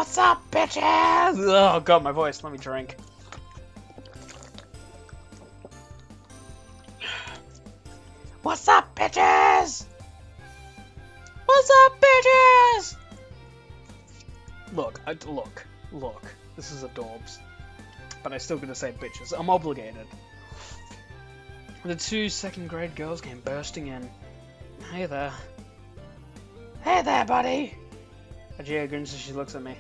What's up, bitches? Oh god, my voice. Let me drink. What's up, bitches? What's up, bitches? Look. This is adorbs. But I'm still gonna say bitches. I'm obligated. The two second-grade girls came bursting in. Hey there. Hey there, buddy. Gia grins as she looks at me.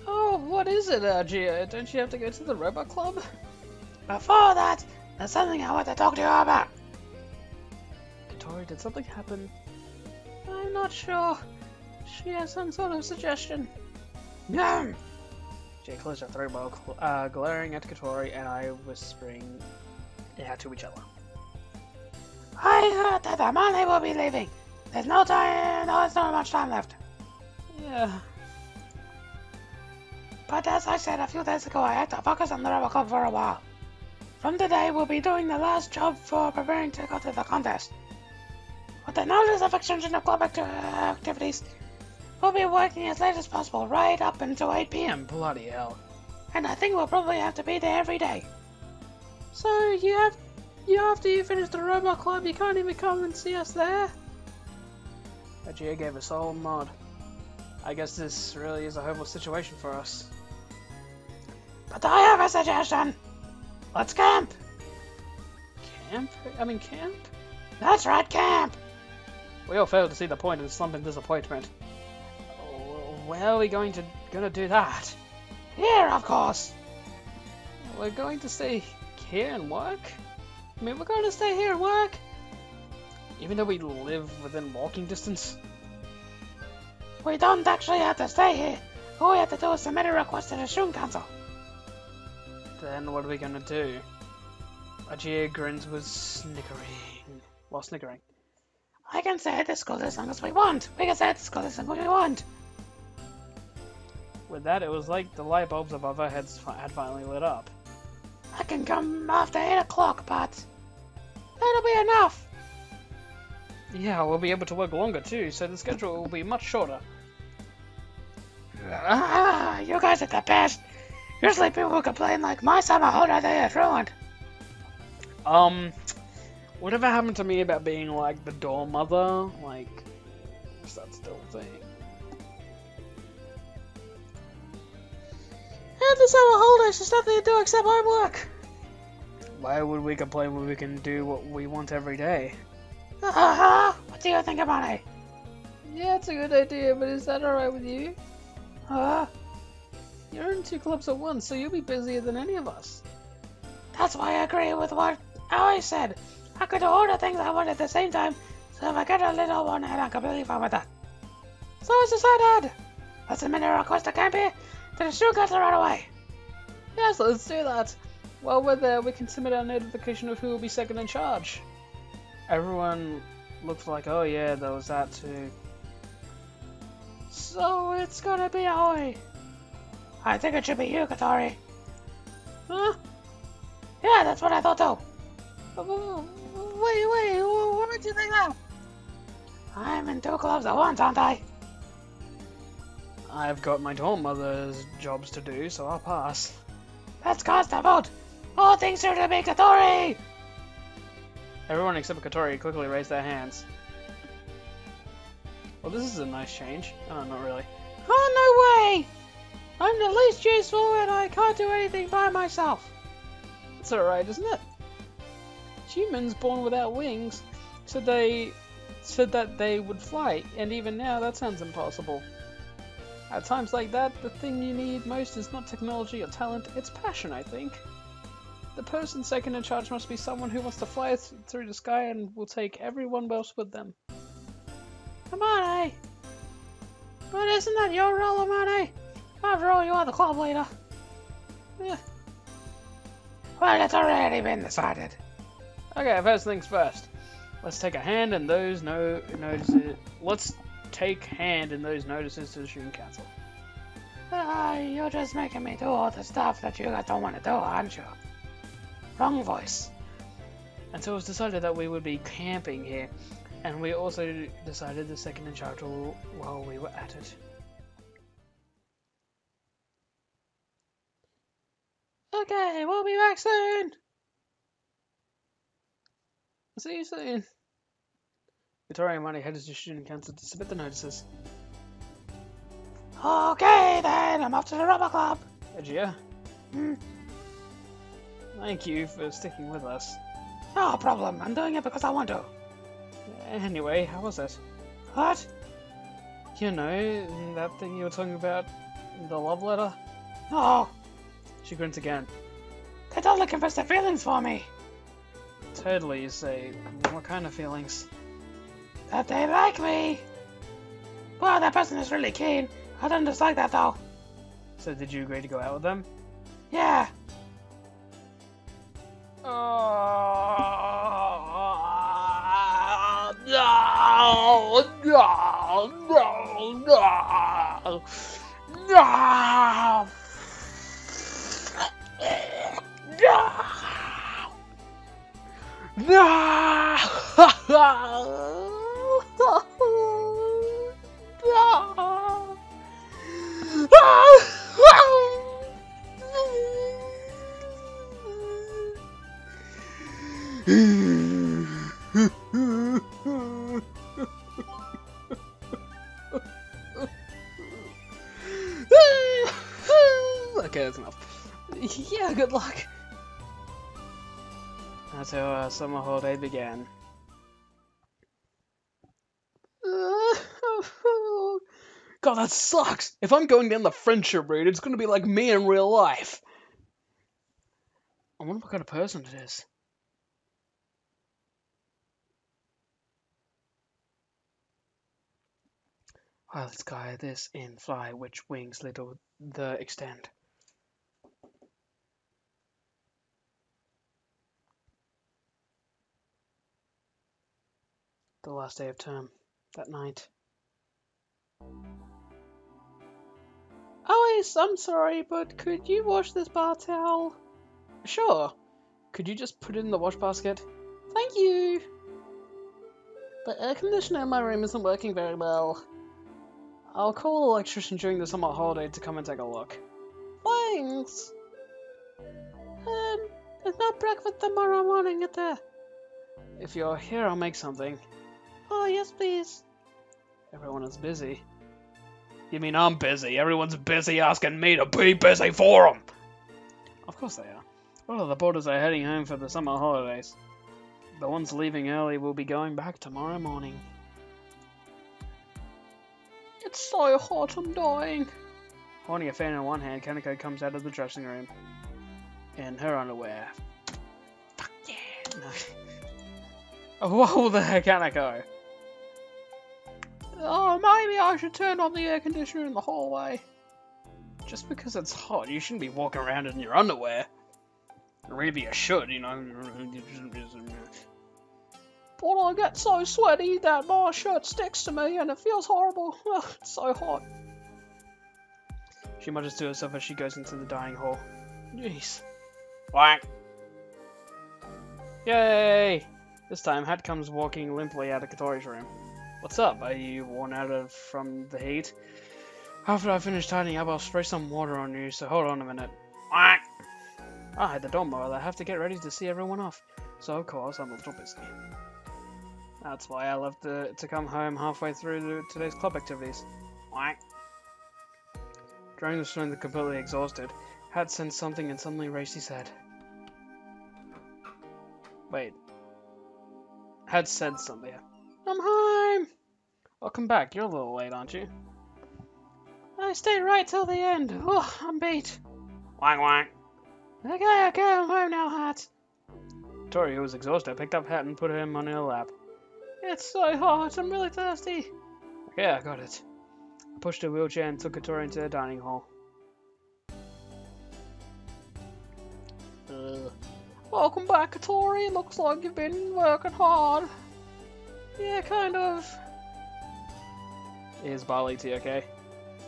Oh, what is it, Gia? Don't you have to go to the robot club? Before that, there's something I want to talk to you about. Katori, did something happen? I'm not sure. She has some sort of suggestion. No! Gia closed her throat while glaring at Katori and I whispering to each other. I heard that Amane will be leaving. There's no time, there's not much time left. Yeah. But as I said a few days ago, I had to focus on the Rebel Club for a while. From today, we'll be doing the last job for preparing to go to the contest. With the notice of extension of club activities, we'll be working as late as possible, right up until 8 PM. Bloody hell. And I think we'll probably have to be there every day. So, after you finish the Robot Club, you can't even come and see us there? Gia gave a solemn nod. I guess this really is a hopeless situation for us. But I have a suggestion! Let's camp! Camp? Camp? That's right, camp! We all failed to see the point and slump in disappointment. Where are we gonna do that? Here, of course! We're going to stay here and work? We're going to stay here and work? Even though we live within walking distance? We don't actually have to stay here. All we have to do is submit a request to the Shun Council. Then what are we gonna do? Ajia grins with snickering. While snickering. I can stay at the school as long as we want. We can stay at the school as long as we want. With that, it was like the light bulbs above our heads had finally lit up. I can come after 8 o'clock, but that'll be enough. Yeah, we'll be able to work longer too, so the schedule will be much shorter. You guys are the best. Usually people complain like my summer holiday is ruined. Whatever happened to me about being like the dorm mother? Like, is that still a thing? And the summer holidays, there's nothing to do except homework. Why would we complain when we can do what we want every day? What do you think about it? Yeah, it's a good idea, but is that alright with you? You're in 2 clubs at once, so you'll be busier than any of us. That's why I agree with what Aoi said. I could do all the things I want at the same time, so if I get a little one, I'm completely fine with that. So it's decided. Let's submit a request to camp here to the Shun Council right away. Yes, let's do that. While we're there, we can submit our notification of who will be second in charge. Everyone looks like, oh yeah, there was that too. So it's gonna be Aoi. I think it should be you, Katori. Huh? Yeah, that's what I thought too. Wait, what made you think that? I'm in 2 clubs at once, aren't I? I've got my dorm mother's jobs to do, so I'll pass. Let's cast a vote! All things should be Katori! Everyone except Katori quickly raised their hands. Well, this is a nice change. Oh, not really. Oh, no way! I'm the least useful and I can't do anything by myself. It's alright, isn't it? Humans born without wings said that they would fly, and even now that sounds impossible. At times like that, the thing you need most is not technology or talent, it's passion, I think. The person second in charge must be someone who wants to fly through the sky and will take everyone else with them. Amane! But isn't that your role, Amane? After all, you are the club leader. Yeah. Well, it's already been decided. Okay, first things first. Let's take a hand in those notices. Let's take hand in those notices to the Shun Council. You're just making me do all the stuff that you guys don't want to do, aren't you? Wrong voice. And so it was decided that we would be camping here, and we also decided the second in charge while we were at it. Okay, we'll be back soon. See you soon. Victoria and Money headed to student council to submit the notices. Okay, then, I'm off to the rubber club. Edgia, thank you for sticking with us. No problem, I'm doing it because I want to. Anyway, how was it? What? You know, that thing you were talking about, the love letter? No, She grins again. they totally confessed their feelings for me. Totally, you say. What kind of feelings? That they like me. Well, that person is really keen. I don't dislike that though. So did you agree to go out with them? Yeah. Okay, that's enough. Yeah, good luck. That's how our summer holiday began. God, that sucks! If I'm going down the friendship route, it's gonna be like me in real life. I wonder what kind of person it is. Well, let's guide this in fly, which wings little the extend. The last day of term. That night. Alice, I'm sorry, but could you wash this bar towel? Sure. Could you just put it in the wash basket? Thank you. The air conditioner in my room isn't working very well. I'll call the electrician during the summer holiday to come and take a look. Thanks. There's no breakfast tomorrow morning at the... If you're here, I'll make something. Oh, yes, please. Everyone is busy. You mean I'm busy? Everyone's busy asking me to be busy for them. Of course they are. All of the boarders are heading home for the summer holidays. The ones leaving early will be going back tomorrow morning. It's so hot, I'm dying. Holding a fan in one hand, Kaneko comes out of the dressing room. In her underwear. Fuck yeah! No. Whoa there, Kaneko! Oh, maybe I should turn on the air conditioner in the hallway. Just because it's hot, you shouldn't be walking around in your underwear. Or maybe you should, you know. But I get so sweaty that my shirt sticks to me and it feels horrible. It's so hot. She mutters to herself as she goes into the dining hall. Jeez. Whack. Yay! This time, Hat comes walking limply out of Katori's room. What's up? Are you worn out from the heat? After I finish tidying up, I'll spray some water on you, so hold on a minute. Whack! I had the dormitory. I have to get ready to see everyone off. So, of course, I'm a little busy. That's why I left to come home halfway through today's club activities. Whack! During the swim, completely exhausted, Hat sensed something and suddenly raised his head. Wait. Hat said something. I'm home! Welcome back. You're a little late, aren't you? I stayed right till the end. Oh, I'm beat. Whack whack. Okay, I'm home now, Hat. Tori, who was exhausted, picked up Hat and put him on her lap. It's so hot. I'm really thirsty. Okay, I got it. I pushed her wheelchair and took Tori into the dining hall. Welcome back, Tori. Looks like you've been working hard. Yeah, kind of. Is barley tea okay?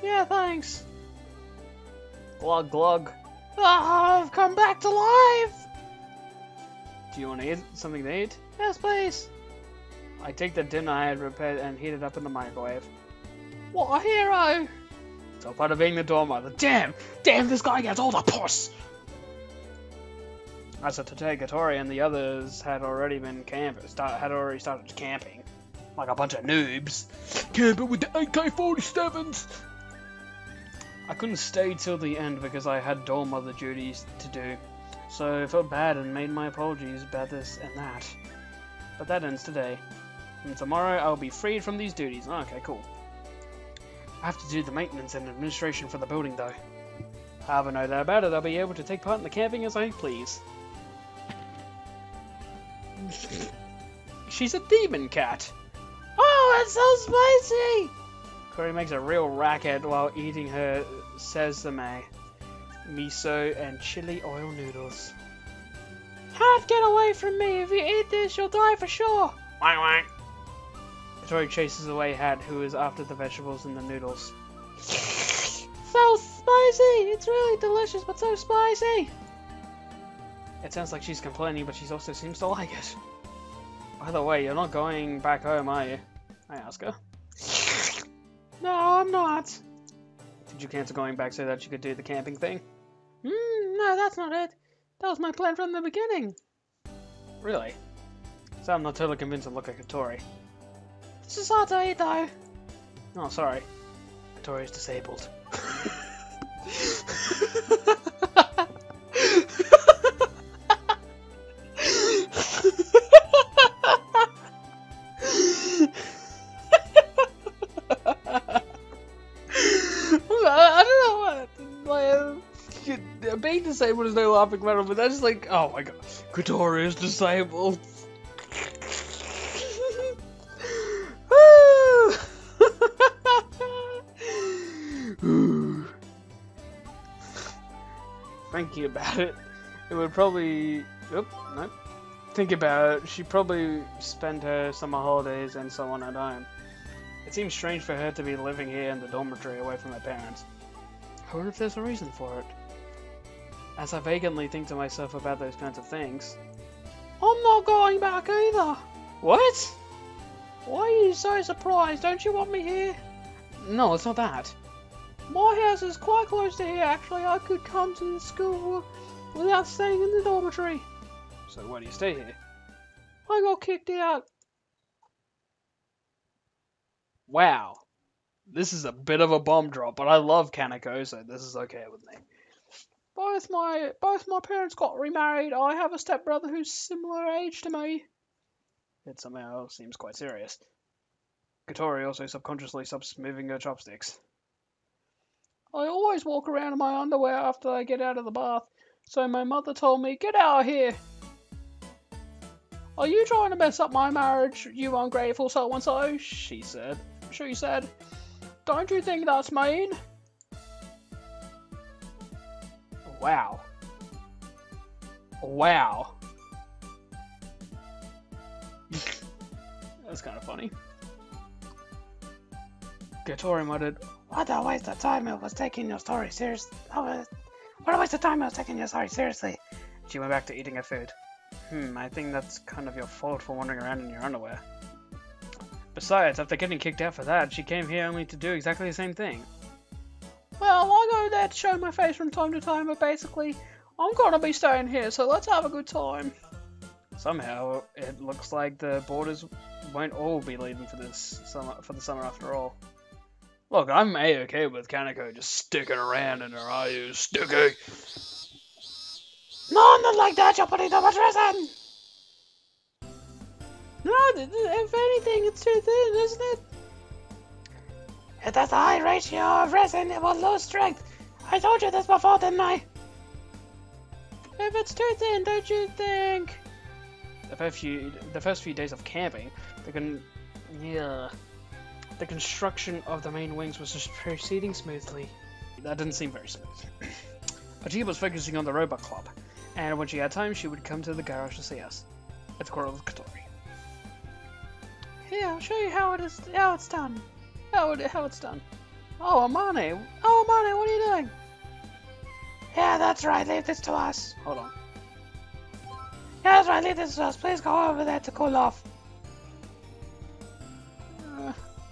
Yeah, thanks. Glug glug. Ah, I've come back to life! Do you want to eat something to eat? Yes, please. I take the dinner I had prepared and heat it up in the microwave. What a hero! It's all part of being the dormitory. Damn! Damn, this guy gets all the puss! As of today, Katori and the others had already started camping. Like a bunch of noobs. Camping with the AK-47s! I couldn't stay till the end because I had dorm other duties to do. So I felt bad and made my apologies about this and that. But that ends today. And tomorrow I'll be freed from these duties. Okay, cool. I have to do the maintenance and administration for the building though. However, no doubt about it, I'll be able to take part in the camping as I please. She's a demon cat! Oh, it's so spicy! Cory makes a real racket while eating her sesame, miso, and chili oil noodles. Can't get away from me! If you eat this, you'll die for sure! Wang wang! Katori chases away Hat, who is after the vegetables and the noodles. So spicy! It's really delicious, but so spicy! It sounds like she's complaining, but she also seems to like it. By the way, you're not going back home, are you? I ask her. No, I'm not. Did you cancel going back so that you could do the camping thing? No, that's not it. That was my plan from the beginning. Really? So I'm not totally convinced to look at Katori. It's just hard to eat, though. Oh, sorry. Katori is disabled. Being disabled is no laughing matter, but that's like, oh my god, Katori is disabled. Thinking about it, it would probably, think about it, she'd probably spend her summer holidays and so on at home. It seems strange for her to be living here in the dormitory away from her parents. I wonder if there's a reason for it. As I vacantly think to myself about those kinds of things. I'm not going back either. What? Why are you so surprised? Don't you want me here? No, it's not that. My house is quite close to here, actually. I could come to the school without staying in the dormitory. So why do you stay here? I got kicked out. Wow. This is a bit of a bomb drop, but I love Kaneko, so this is okay with me. Both my parents got remarried. I have a stepbrother who's similar age to me. It somehow seems quite serious. Katori also subconsciously stops moving her chopsticks. I always walk around in my underwear after I get out of the bath, so my mother told me, get out of here. Are you trying to mess up my marriage, you ungrateful so-and-so? She said. Don't you think that's mean? Wow. Wow. That's kind of funny. Katori muttered, What a waste of time it was taking your story seriously. What a waste of time it was taking your story seriously. She went back to eating her food. I think that's kind of your fault for wandering around in your underwear. Besides, after getting kicked out for that, she came here only to do exactly the same thing. Well, I go there to show my face from time to time, but basically, I'm gonna be staying here, so let's have a good time. Somehow, it looks like the boarders won't all be leaving for the summer after all. Look, I'm A-okay with Kaneko just sticking around in her IU sticky. No, not like that, you're putting too much resin! No, if anything, it's too thin, isn't it? It has a high ratio of resin, it will lose strength. I told you this before, didn't I? If it's too thin, don't you think? The first few days of camping, the construction of the main wings was just proceeding smoothly. That didn't seem very smooth. Aji was focusing on the robot club, and when she had time, she would come to the garage to see us. At the quarrel with Katori. Here, I'll show you how it's done. How it's done. Oh, Amane, what are you doing? Yeah, that's right, leave this to us. Hold on. Yeah, that's right, leave this to us. Please go over there to cool off.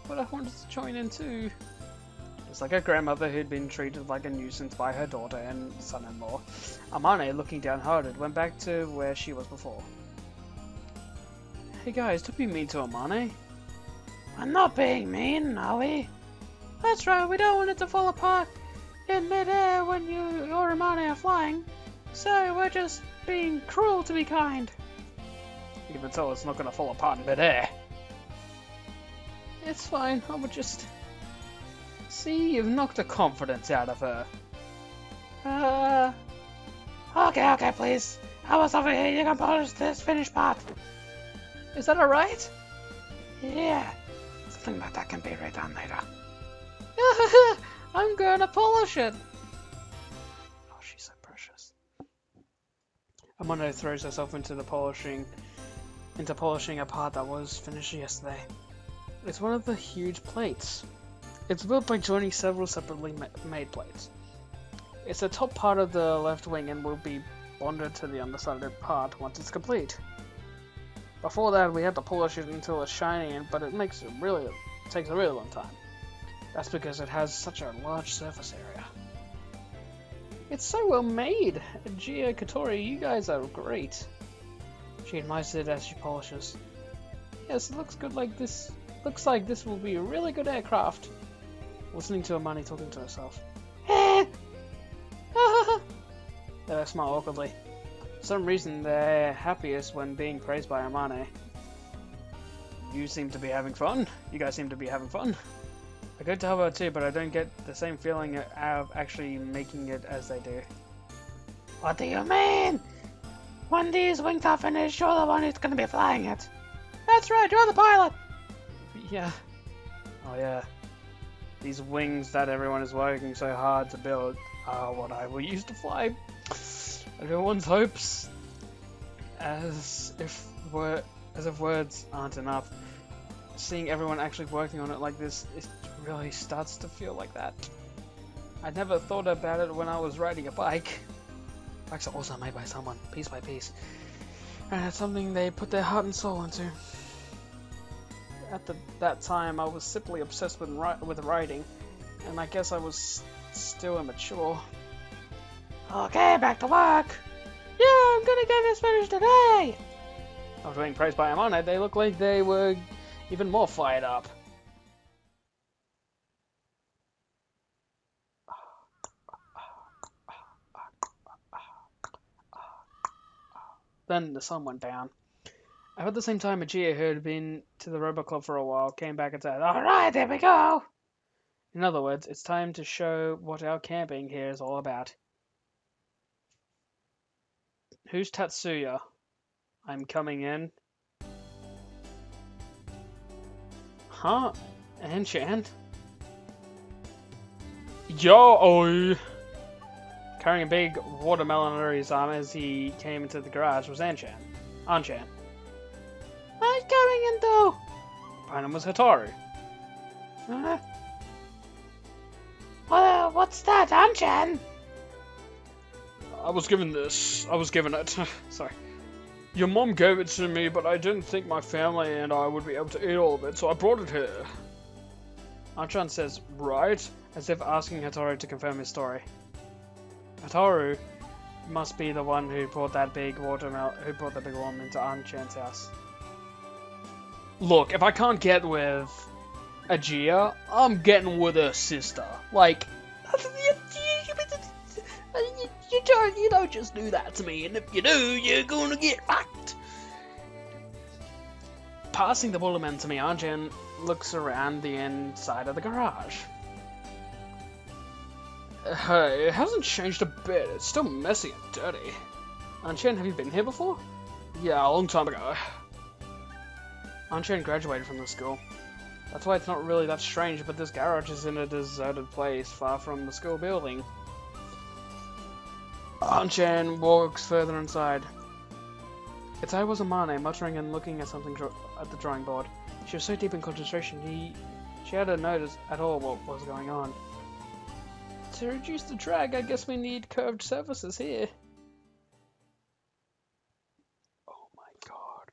But I wanted to join in too. Just like her grandmother who'd been treated like a nuisance by her daughter and son-in-law, Amane, looking downhearted, went back to where she was before. Hey guys, don't be mean to Amane. We're not being mean, are we? That's right, we don't want it to fall apart in mid-air when you or Amane are flying. So we're just being cruel to be kind. Even so, it's not gonna fall apart in mid-air. It's fine, I would just... See, you've knocked the confidence out of her. Okay, please. I was over here, you can polish this finished part. Is that alright? Yeah. Something like that can be redone later. I'm gonna polish it. Oh, she's so precious. Amane throws herself into polishing a part that was finished yesterday. It's one of the huge plates. It's built by joining several separately made plates. It's the top part of the left wing and will be bonded to the underside part once it's complete. Before that, we had to polish it until it's shiny, but it takes a really long time. That's because it has such a large surface area. It's so well made! Gia, Katori, you guys are great. She admires it as she polishes. Yes, it looks good like this. Looks like this will be a really good aircraft. Listening to Amane talking to herself. They smile awkwardly. For some reason, they're happiest when being praised by Amane. You seem to be having fun. You guys seem to be having fun. I go to help her too, but I don't get the same feeling out of actually making it as they do. What do you mean? When these wings are finished, you're the one who's gonna be flying it. That's right, you're the pilot! Yeah. Oh yeah. These wings that everyone is working so hard to build are what I will use to fly. Everyone's hopes. As if words aren't enough. Seeing everyone actually working on it like this, it really starts to feel like that. I never thought about it when I was riding a bike. Bikes are also made by someone, piece by piece. And it's something they put their heart and soul into. At that time, I was simply obsessed with riding, and I guess I was still immature. Okay, back to work. Yeah, I'm gonna get this finished today. After being praised by Amane, they look like they were even more fired up. Then the sun went down. About the same time, Ajia, who had been to the Robot Club for a while, came back and said, Alright, there we go. In other words, it's time to show what our camping here is all about. Who's Tatsuya? I'm coming in. Huh? Enchant? Yo, Oi! Carrying a big watermelon under his arm as he came into the garage was Anchan. Anchan. I'm coming in though. Behind him was Hataru. What's that, Anchan? I was given this. I was given it. Sorry. Your mom gave it to me, but I didn't think my family and I would be able to eat all of it, so I brought it here. Anchan says, right? As if asking Hataru to confirm his story. Hataru must be the one who brought that big watermelon into Anchan's house. Look, if I can't get with Ajia, I'm getting with her sister. Like, you don't just do that to me, and if you do, you're gonna get fucked. Passing the watermelon to me, Anchan looks around the inside of the garage. Hey, it hasn't changed a bit. It's still messy and dirty. Anchan, have you been here before? Yeah, a long time ago. Anchan graduated from the school. That's why it's not really that strange, but this garage is in a deserted place, far from the school building. Anchan walks further inside. Its eye was Amane, muttering and looking at something at the drawing board. She was so deep in concentration, she hadn't noticed at all what was going on. To reduce the drag, I guess we need curved surfaces here. Oh my god.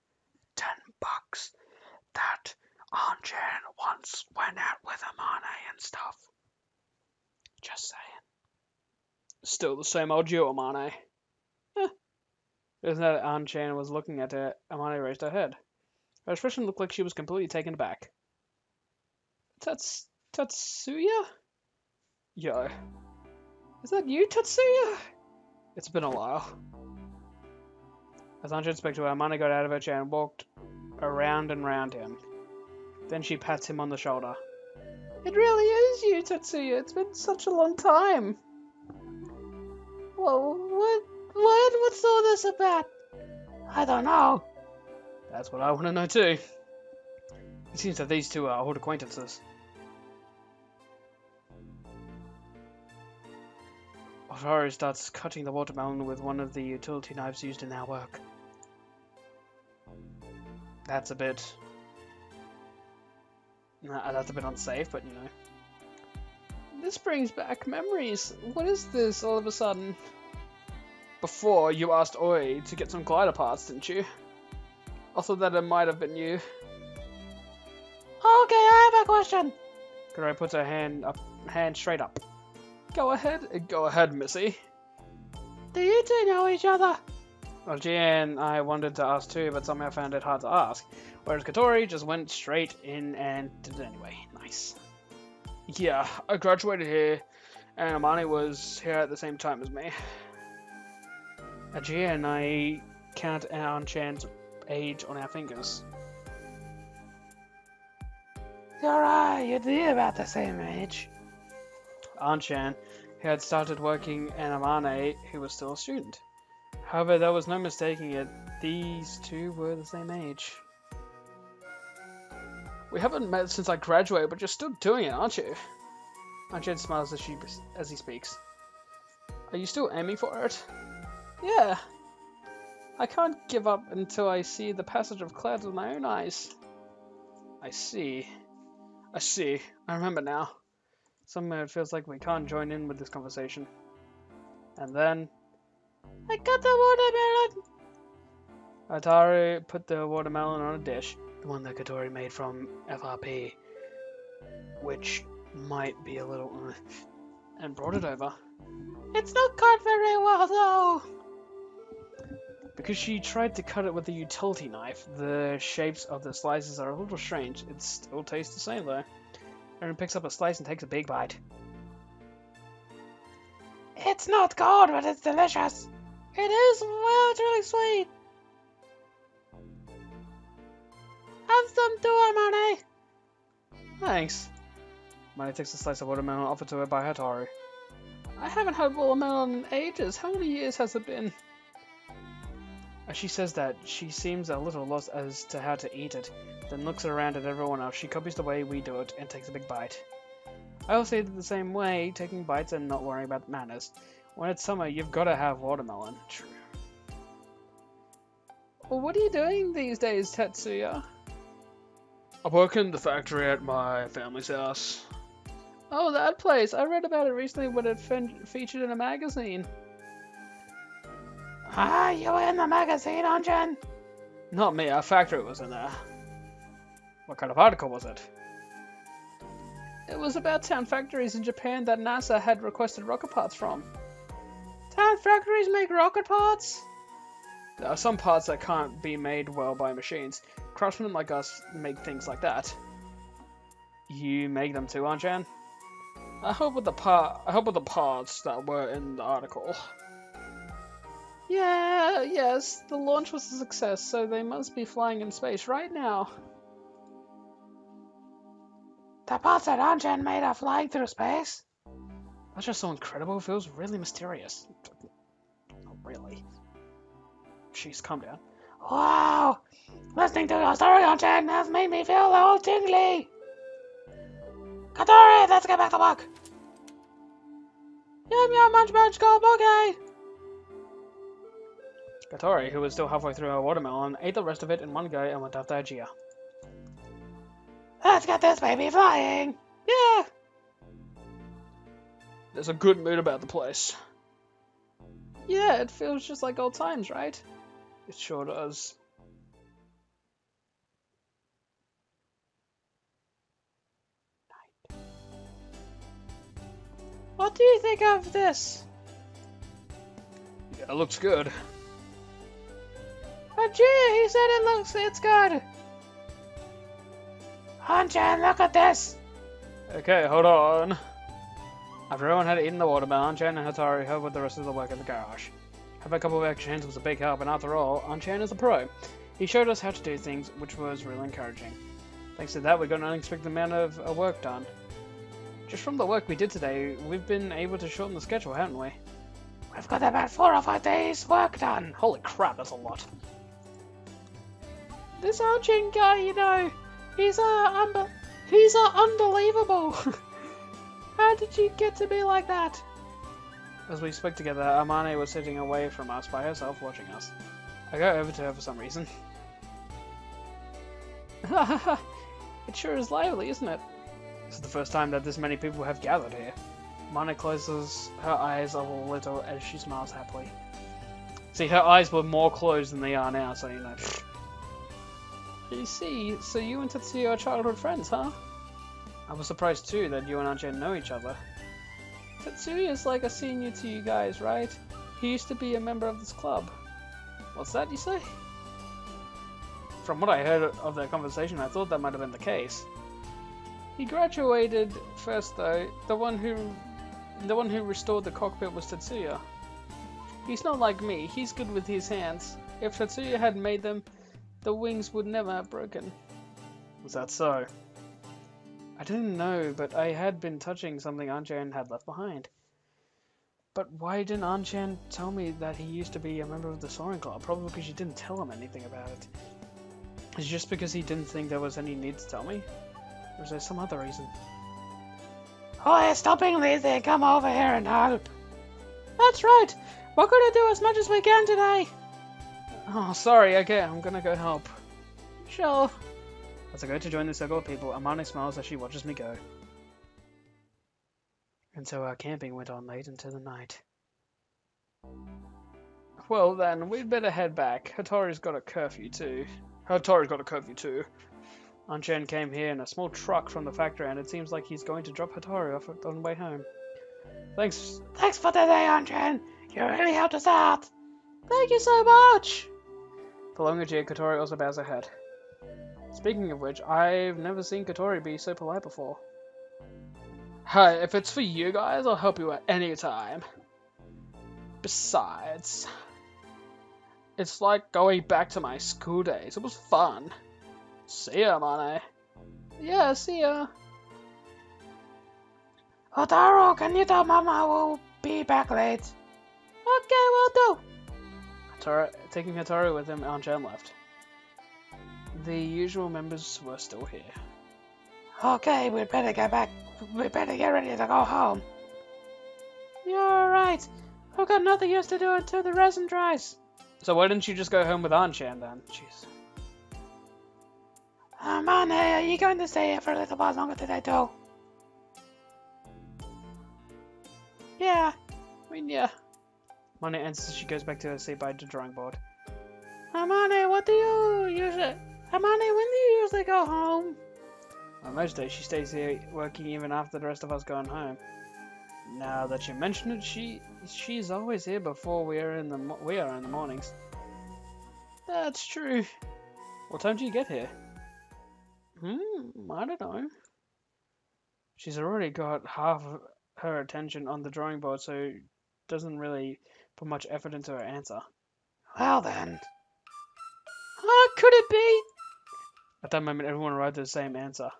$10. That Anchan once went out with Amane and stuff. Still the same old you, Amane. Huh. Just that An-chan was looking at her, Amane raised her head. Her expression looked like she was completely taken aback. Tatsuya? Yo. Is that you, Tatsuya? It's been a while. As An-chan spoke to her, Amane got out of her chair and walked around and round him. Then she pats him on the shoulder. It really is you, Tatsuya. It's been such a long time. Well, what's all this about? I don't know. That's what I want to know too. It seems that these two are old acquaintances. Otari starts cutting the watermelon with one of the utility knives used in our work. That's a bit unsafe, but you know. This brings back memories. What is this all of a sudden? Before, you asked Oi to get some glider parts, didn't you? I thought that it might have been you. Okay, I have a question. Karai puts her hand straight up. Go ahead, Missy. Do you two know each other? Well, Gian, I wanted to ask too, but somehow found it hard to ask. Whereas Katori just went straight in and did it anyway. Nice. Yeah, I graduated here, and Amani was here at the same time as me. Gian and I count An-chan's age on our fingers. You're right, you'd be about the same age. An-chan, who had started working, and Amane, who was still a student. However, there was no mistaking it, these two were the same age. We haven't met since I graduated, but you're still doing it, aren't you? An-chan smiles as he speaks. Are you still aiming for it? Yeah. I can't give up until I see the passage of clouds with my own eyes. I see. I remember now. Somehow it feels like we can't join in with this conversation. And then... I got the watermelon! Ataru put the watermelon on a dish, the one that Katori made from FRP, which might be a little... and brought it over. It's not cut very well, though! Because she tried to cut it with a utility knife, the shapes of the slices are a little strange. It still tastes the same, though. Aaron picks up a slice and takes a big bite. It's not cold, but it's delicious. It is, well, it's really sweet. Have some too, Amane. Thanks. Amane takes a slice of watermelon offered to her by Hataru. I haven't had watermelon in ages. How many years has it been? As she says that, she seems a little lost as to how to eat it, then looks around at everyone else. She copies the way we do it and takes a big bite. I also eat it the same way, taking bites and not worrying about manners. When it's summer, you've got to have watermelon. True. Well, what are you doing these days, Tetsuya? I work in the factory at my family's house. Oh, that place! I read about it recently when it featured in a magazine. Ah, you were in the magazine, An-chan? Not me, our factory was in there. What kind of article was it? It was about town factories in Japan that NASA had requested rocket parts from. Town factories make rocket parts? There are some parts that can't be made well by machines. Craftsmen like us make things like that. You make them too, An-chan? I help with the parts that were in the article. Yes, the launch was a success, so they must be flying in space right now. The parts that An-chan made are flying through space? That's just so incredible, it feels really mysterious. Not really. Jeez, calm down. Wow! Listening to your story, An-chan, has made me feel all tingly! Katori, let's get back to work! Yum yum munch munch go boogie! Katori, who was still halfway through her watermelon, ate the rest of it in one go and went after Ajia. Let's get this baby flying! Yeah! There's a good mood about the place. Yeah, it feels just like old times, right? It sure does. What do you think of this? It looks good. But gee, he said it's good. Anchan, look at this. Okay, hold on. After everyone had eaten the watermelon, Anchan and Hattori helped with the rest of the work in the garage. Having a couple of extra hands was a big help, and after all, Anchan is a pro. He showed us how to do things, which was really encouraging. Thanks to that, we got an unexpected amount of work done. Just from the work we did today, we've been able to shorten the schedule, haven't we? We've got about 4 or 5 days work done. Holy crap, that's a lot. This Anchan guy, you know, he's unbelievable. How did you get to be like that? As we spoke together, Amane was sitting away from us by herself watching us. I go over to her for some reason. It sure is lively, isn't it? This is the first time that this many people have gathered here. Amane closes her eyes a little as she smiles happily. See, her eyes were more closed than they are now, so you know. You see, so you and Tetsuya are childhood friends, huh? I was surprised too that you and Anchan know each other. Tetsuya's like a senior to you guys, right? He used to be a member of this club. What's that, you say? From what I heard of their conversation, I thought that might have been the case. He graduated first, though. The one who restored the cockpit was Tetsuya. He's not like me. He's good with his hands. If Tetsuya had made them, the wings would never have broken. Was that so? I didn't know, but I had been touching something Anchan had left behind. But why didn't Anchan tell me that he used to be a member of the Soaring Club? Probably because she didn't tell him anything about it. Is it just because he didn't think there was any need to tell me? Or is there some other reason? Oh, stop being lazy and come over here and help. That's right. We're gonna do as much as we can today. Oh, sorry. Okay, I'm gonna go help. Sure. As I go to join the circle of people, Amane smiles as she watches me go. And so our camping went on late into the night. Well then, we'd better head back. Hattori's got a curfew too. Anchan came here in a small truck from the factory, and it seems like he's going to drop Hattori off on the way home. Thanks for today, Anchan. You really helped us out. Thank you so much. Following a jeer, Hattori also bows her head. Speaking of which, I've never seen Hattori be so polite before. Hey, if it's for you guys, I'll help you at any time. Besides, it's like going back to my school days. It was fun. See ya, Mane. Yeah, see ya. Otaro, can you tell Mama we'll be back late? Okay, will do. Taking Hattori with him, Anchan left. The usual members were still here. Okay, we'd better get back. We better get ready to go home. You're right. We've got nothing else to do until the resin dries. So why didn't you just go home with Anchan then? Jeez. Mane, are you going to stay here for a little while longer today, too? Yeah. Yeah. Mane answers as she goes back to her seat by the drawing board. Mane, what do you usually... Mane, when do you usually go home? On most days, she stays here working even after the rest of us going home. Now that you mention it, she's always here before we are in the mornings. That's true. What time do you get here? I don't know. She's already got half of her attention on the drawing board, so doesn't really put much effort into her answer. Well then. What could it be? At that moment, everyone arrived at the same answer.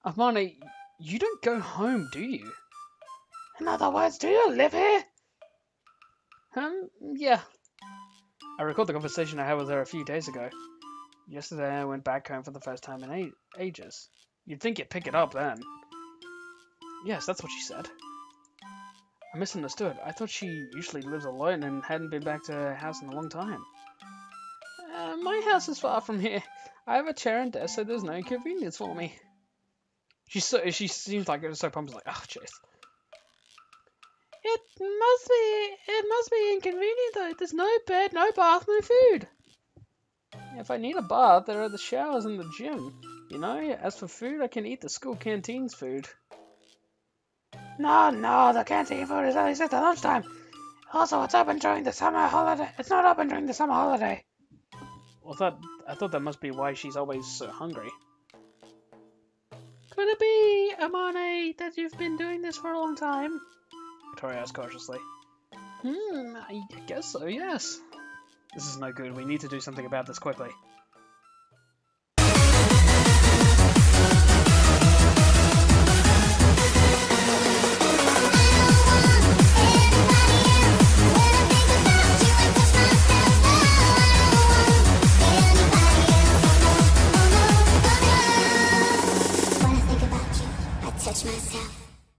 Amane, you don't go home, do you? In other words, do you live here? Yeah. I recalled the conversation I had with her a few days ago. Yesterday, I went back home for the first time in ages. You'd think you'd pick it up then. Yes, that's what she said. I misunderstood. I thought she usually lives alone and hadn't been back to her house in a long time. My house is far from here. I have a chair and desk, so there's no inconvenience for me. She seems like it was so pumped, like, oh, jeez. It must be inconvenient though. There's no bed, no bath, no food. If I need a bath, there are the showers in the gym. You know, as for food, I can eat the school canteen's food. No, the canteen food is at least at lunchtime. Also, it's open during the summer holiday. It's not open during the summer holiday. Well, I thought that must be why she's always so hungry. Could it be, Amane, that you've been doing this for a long time? Victoria asked cautiously. I guess so, yes. This is no good. We need to do something about this quickly.